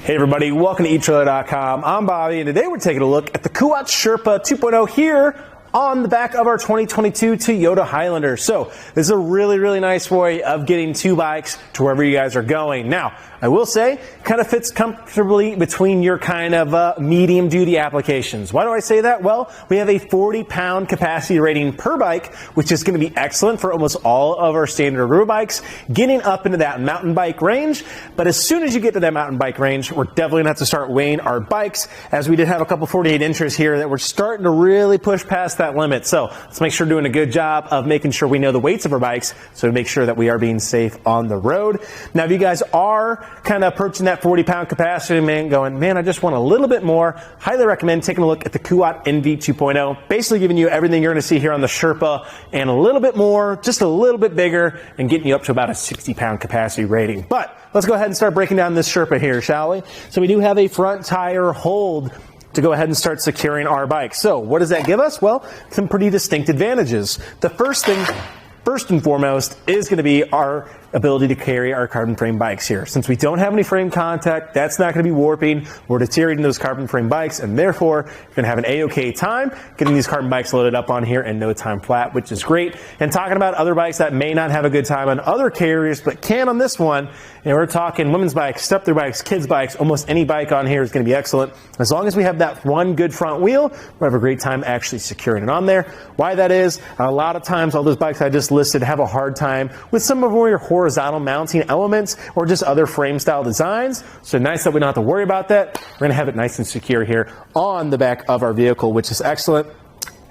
Hey everybody, welcome to eTrailer.com. I'm Bobby, and today we're taking a look at the Kuat Sherpa 2.0 here on the back of our 2022 Toyota Highlander. So this is a really nice way of getting two bikes to wherever you guys are going. Now, I will say, kind of fits comfortably between your kind of medium duty applications. Why do I say that? Well, we have a 40-pound capacity rating per bike, which is going to be excellent for almost all of our standard road bikes, getting up into that mountain bike range. But as soon as you get to that mountain bike range, we're definitely going to have to start weighing our bikes, as we did have a couple 48 inches here that we're starting to really push past that limit. So let's make sure we're doing a good job of making sure we know the weights of our bikes, so to make sure that we are being safe on the road. Now, if you guys are kind of approaching that 40-pound capacity, man, I just want a little bit more, highly recommend taking a look at the Kuat NV 2.0, basically giving you everything you're going to see here on the Sherpa and a little bit more, just a little bit bigger, and getting you up to about a 60-pound capacity rating. But let's go ahead and start breaking down this Sherpa here, shall we? So we do have a front tire hold to go ahead and start securing our bike. So what does that give us? Well, some pretty distinct advantages. The first and foremost is going to be our ability to carry our carbon frame bikes here. Since we don't have any frame contact, that's not going to be warping or deteriorating those carbon frame bikes, and therefore you're going to have an A-OK time getting these carbon bikes loaded up on here in no time flat, which is great. And talking about other bikes that may not have a good time on other carriers but can on this one, and we're talking women's bikes, step-through bikes, kids bikes, almost any bike on here is going to be excellent. As long as we have that one good front wheel, we'll have a great time actually securing it on there. Why that is, a lot of times all those bikes I just listed have a hard time with some of your horizontal mounting elements or just other frame style designs. So nice that we don't have to worry about that. We're going to have it nice and secure here on the back of our vehicle, which is excellent.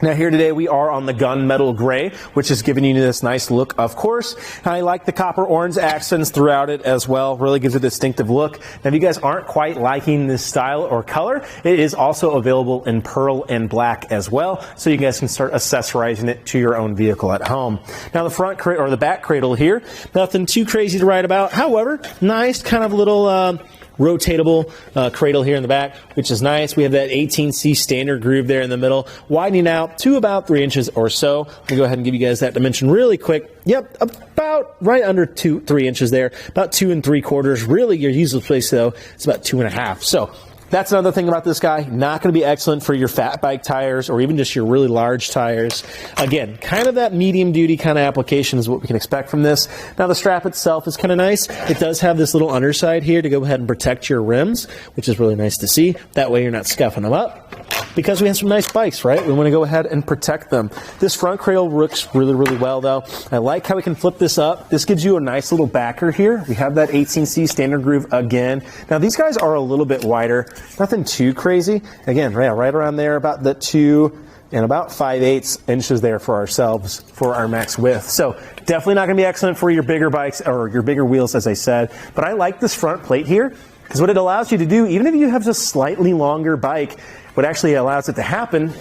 Now here today we are on the gunmetal gray, which is giving you this nice look, of course. I like the copper orange accents throughout it as well. Really gives it a distinctive look. Now if you guys aren't quite liking this style or color, it is also available in pearl and black as well, so you guys can start accessorizing it to your own vehicle at home. Now the front or the back cradle here, nothing too crazy to write about. However, nice kind of little rotatable cradle here in the back, which is nice. We have that 18C standard groove there in the middle, widening out to about 3 inches or so. Let me go ahead and give you guys that dimension really quick. Yep, about right under 3 inches there, about 2 3/4. Really, your usual place though, it's about 2.5. So that's another thing about this guy. Not going to be excellent for your fat bike tires or even just your really large tires. Again, kind of that medium duty kind of application is what we can expect from this. Now the strap itself is kind of nice. It does have this little underside here to go ahead and protect your rims, which is really nice to see. That way you're not scuffing them up. Because we have some nice bikes, right? We want to go ahead and protect them. This front cradle works really well though. I like how we can flip this up. This gives you a nice little backer here. We have that 18C standard groove again. Now these guys are a little bit wider. Nothing too crazy. Again, right around there, about the 2 and about 5/8 inches there for ourselves for our max width. So definitely not going to be excellent for your bigger bikes or your bigger wheels, as I said. But I like this front plate here because what it allows you to do, even if you have a slightly longer bike, what actually allows it to happen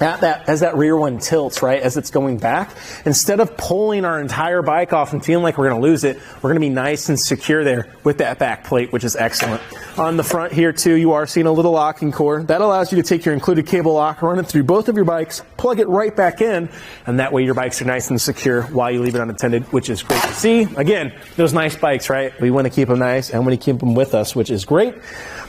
as that rear one tilts, right, as it's going back, instead of pulling our entire bike off and feeling like we're going to lose it, we're going to be nice and secure there with that back plate, which is excellent. On the front here too, you are seeing a little locking core. That allows you to take your included cable lock, run it through both of your bikes, plug it right back in, and that way your bikes are nice and secure while you leave it unattended, which is great to see. Again, those nice bikes, right? We want to keep them nice and we want to keep them with us, which is great.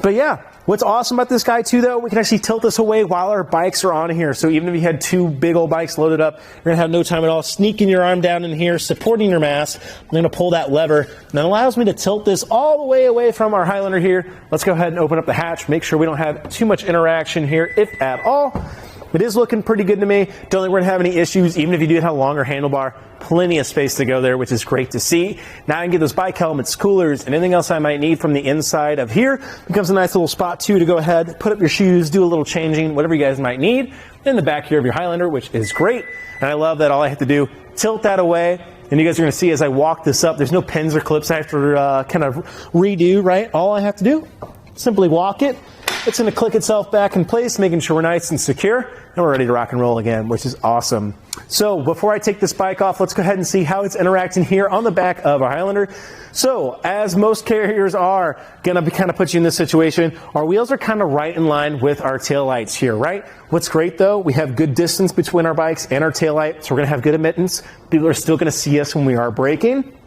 But yeah, what's awesome about this guy too though, we can actually tilt this away while our bikes are on here. So even if you had two big old bikes loaded up, you're going to have no time at all sneaking your arm down in here, supporting your mast. I'm going to pull that lever, and that allows me to tilt this all the way away from our Highlander here. Let's go ahead and open up the hatch, make sure we don't have too much interaction here, if at all. It is looking pretty good to me. Don't think we're going to have any issues, even if you do have a longer handlebar. Plenty of space to go there, which is great to see. Now I can get those bike helmets, coolers, and anything else I might need from the inside of here. Becomes a nice little spot too to go ahead, put up your shoes, do a little changing, whatever you guys might need. In the back here of your Highlander, which is great. And I love that all I have to do, tilt that away. And you guys are going to see as I walk this up, there's no pins or clips I have to kind of redo, right? All I have to do, simply walk it. It's going to click itself back in place, making sure we're nice and secure, and we're ready to rock and roll again, which is awesome. So before I take this bike off, let's go ahead and see how it's interacting here on the back of our Highlander. So as most carriers are going to kind of put you in this situation, our wheels are kind of right in line with our taillights here, right? What's great though, we have good distance between our bikes and our taillight, so we're going to have good admittance. People are still going to see us when we are braking.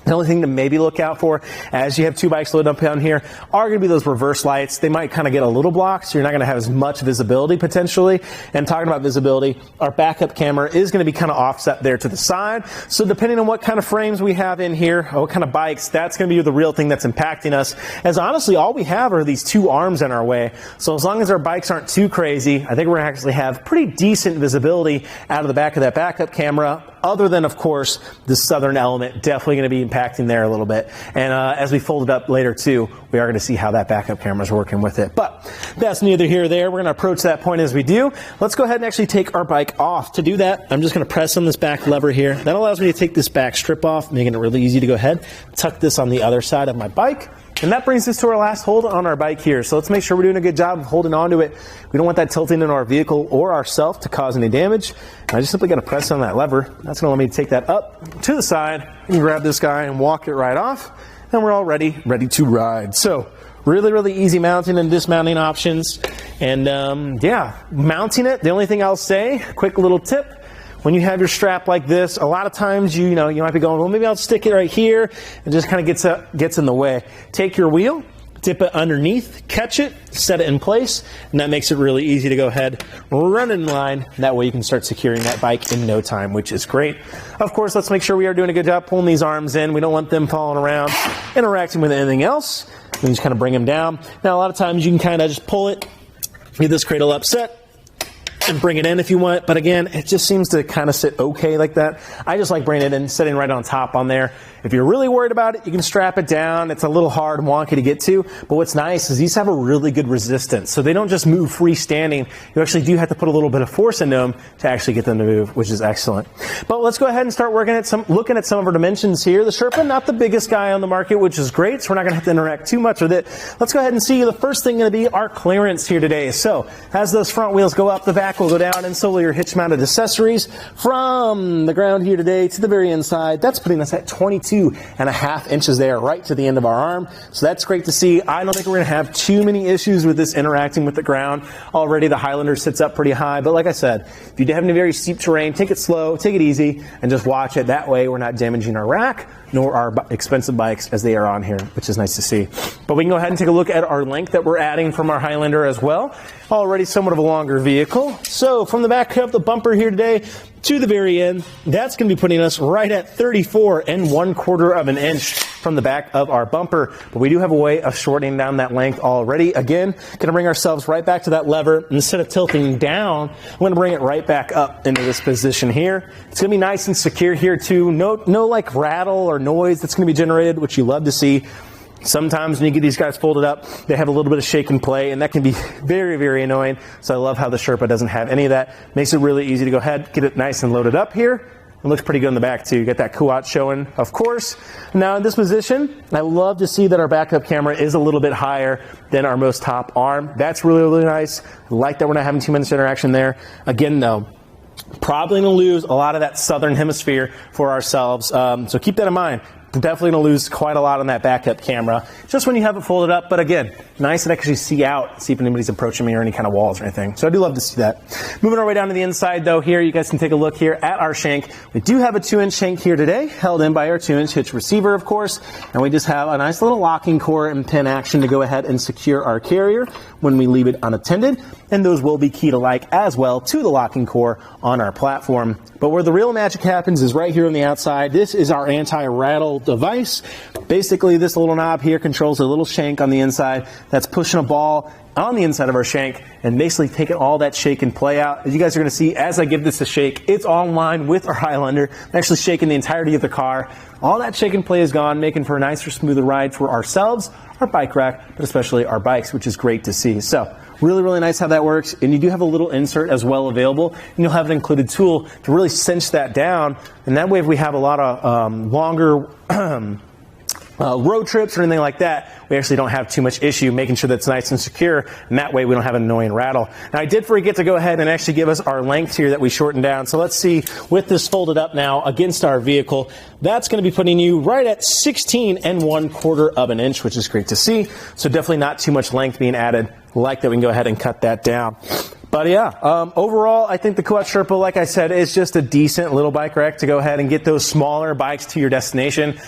The only thing to maybe look out for as you have two bikes loaded up down here are going to be those reverse lights. They might kind of get a little blocked, so you're not going to have as much visibility potentially. And talking about visibility, our backup camera is going to be kind of offset there to the side. So depending on what kind of frames we have in here, or what kind of bikes, that's going to be the real thing that's impacting us. As honestly, all we have are these two arms in our way. So as long as our bikes aren't too crazy, I think we're going to actually have pretty decent visibility out of the back of that backup camera. Other than, of course, the southern element, definitely going to be impacting there a little bit. And as we fold it up later too, we are going to see how that backup camera is working with it. But that's neither here nor there. We're going to approach that point as we do. Let's go ahead and actually take our bike off. To do that, I'm just going to press on this back lever here. That allows me to take this back strip off, making it really easy to go ahead, tuck this on the other side of my bike. And that brings us to our last hold on our bike here. So let's make sure we're doing a good job of holding on to it. We don't want that tilting in our vehicle or ourselves to cause any damage. And I just simply got to press on that lever. That's going to allow me to take that up to the side and grab this guy and walk it right off. And we're all ready to ride. So really, really easy mounting and dismounting options. And yeah, mounting it, the only thing I'll say, quick little tip, when you have your strap like this, a lot of times you might be going, well, maybe I'll stick it right here, and just kind of gets in the way. Take your wheel, dip it underneath, catch it, set it in place, and that makes it really easy to go ahead, run in line. That way you can start securing that bike in no time, which is great. Of course, let's make sure we are doing a good job pulling these arms in. We don't want them falling around, interacting with anything else. We just kind of bring them down. Now, a lot of times you can kind of just pull it, get this cradle upset, and bring it in if you want, but again, it just seems to kind of sit okay like that. I just like bringing it in, sitting right on top on there. If you're really worried about it, you can strap it down. It's a little hard and wonky to get to, but what's nice is these have a really good resistance, so they don't just move freestanding. You actually do have to put a little bit of force into them to actually get them to move, which is excellent. But let's go ahead and start looking at some of our dimensions here. The Sherpa, not the biggest guy on the market, which is great, so we're not going to have to interact too much with it. Let's go ahead and see the first thing going to be our clearance here today. So as those front wheels go up, the back will go down, and so will your hitch mounted accessories from the ground here today to the very inside. That's putting us at 22.5 inches there, right to the end of our arm. So that's great to see. I don't think we're going to have too many issues with this interacting with the ground. Already the Highlander sits up pretty high, but like I said, if you have any very steep terrain, take it slow, take it easy, and just watch it. That way we're not damaging our rack nor our expensive bikes as they are on here, which is nice to see. But we can go ahead and take a look at our length that we're adding from our Highlander as well. Already somewhat of a longer vehicle. So from the back of the bumper here today to the very end, that's going to be putting us right at 34.25 of an inch from the back of our bumper. But we do have a way of shortening down that length already. Again, going to bring ourselves right back to that lever. Instead of tilting down, I'm going to bring it right back up into this position here. It's going to be nice and secure here too. No like rattle or noise that's going to be generated, which you love to see. Sometimes when you get these guys folded up, they have a little bit of shake and play, and that can be very, very annoying. So I love how the Sherpa doesn't have any of that. Makes it really easy to go ahead, get it nice and loaded up here. It looks pretty good in the back too. You get that Kuat showing, of course. Now in this position, I love to see that our backup camera is a little bit higher than our most top arm. That's really, really nice. I like that we're not having too much interaction there. Again though, probably going to lose a lot of that southern hemisphere for ourselves. So keep that in mind. We're definitely going to lose quite a lot on that backup camera, just when you have it folded up. But again, nice to actually see out, see if anybody's approaching me or any kind of walls or anything. So I do love to see that. Moving our way down to the inside though here, you guys can take a look here at our shank. We do have a 2-inch shank here today, held in by our 2-inch hitch receiver, of course. And we just have a nice little locking core and pin action to go ahead and secure our carrier when we leave it unattended. And those will be keyed alike as well to the locking core on our platform. But where the real magic happens is right here on the outside. This is our anti-rattle device. Basically, this little knob here controls a little shank on the inside that's pushing a ball on the inside of our shank and basically taking all that shake and play out. As you guys are going to see, as I give this a shake, it's on line with our Highlander. I'm actually shaking the entirety of the car. All that shake and play is gone, making for a nicer, smoother ride for ourselves, our bike rack, but especially our bikes, which is great to see. So really, really nice how that works. And you do have a little insert as well available. And you'll have an included tool to really cinch that down. And that way, if we have a lot of longer road trips or anything like that, we actually don't have too much issue making sure that's nice and secure, and that way we don't have an annoying rattle. Now I did forget to go ahead and actually give us our length here that we shortened down. So let's see, with this folded up now against our vehicle, that's going to be putting you right at 16.25 of an inch, which is great to see. So definitely not too much length being added. Like that, we can go ahead and cut that down. But yeah, overall, I think the Kuat Sherpa, like I said, is just a decent little bike rack to go ahead and get those smaller bikes to your destination.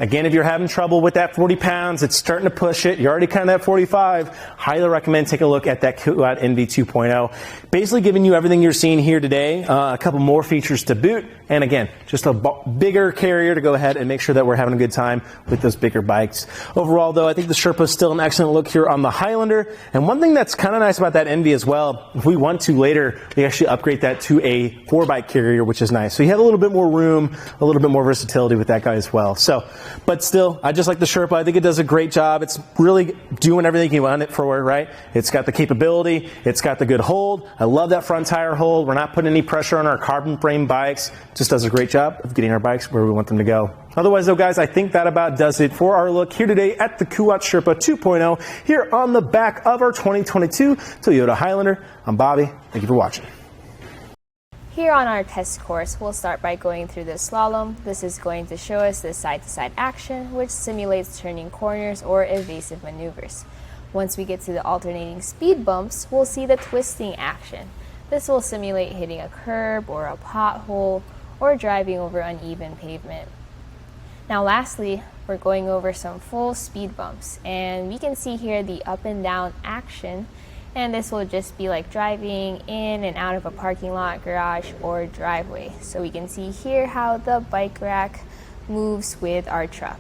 Again, if you're having trouble with that 40 pounds, it's starting to push it, you're already kind of at 45, highly recommend taking a look at that Kuat NV 2.0. Basically giving you everything you're seeing here today, a couple more features to boot, and again, just a bigger carrier to go ahead and make sure that we're having a good time with those bigger bikes. Overall, though, I think the Sherpa is still an excellent look here on the Highlander, and one thing that's kind of nice about that NV as well, if we want to later, we actually upgrade that to a 4-bike carrier, which is nice. So you have a little bit more room, a little bit more versatility with that guy as well. So, but still, I just like the Sherpa. I think it does a great job. It's really doing everything you want it for, right? It's got the capability. It's got the good hold. I love that front tire hold. We're not putting any pressure on our carbon frame bikes. Just does a great job of getting our bikes where we want them to go. Otherwise, though, guys, I think that about does it for our look here today at the Kuat Sherpa 2.0 here on the back of our 2022 Toyota Highlander. I'm Bobby. Thank you for watching. Here on our test course, we'll start by going through the slalom. This is going to show us the side-to-side action, which simulates turning corners or evasive maneuvers. Once we get to the alternating speed bumps, we'll see the twisting action. This will simulate hitting a curb or a pothole or driving over uneven pavement. Now lastly, we're going over some full speed bumps, and we can see here the up and down action. And this will just be like driving in and out of a parking lot, garage, or driveway. So we can see here how the bike rack moves with our truck.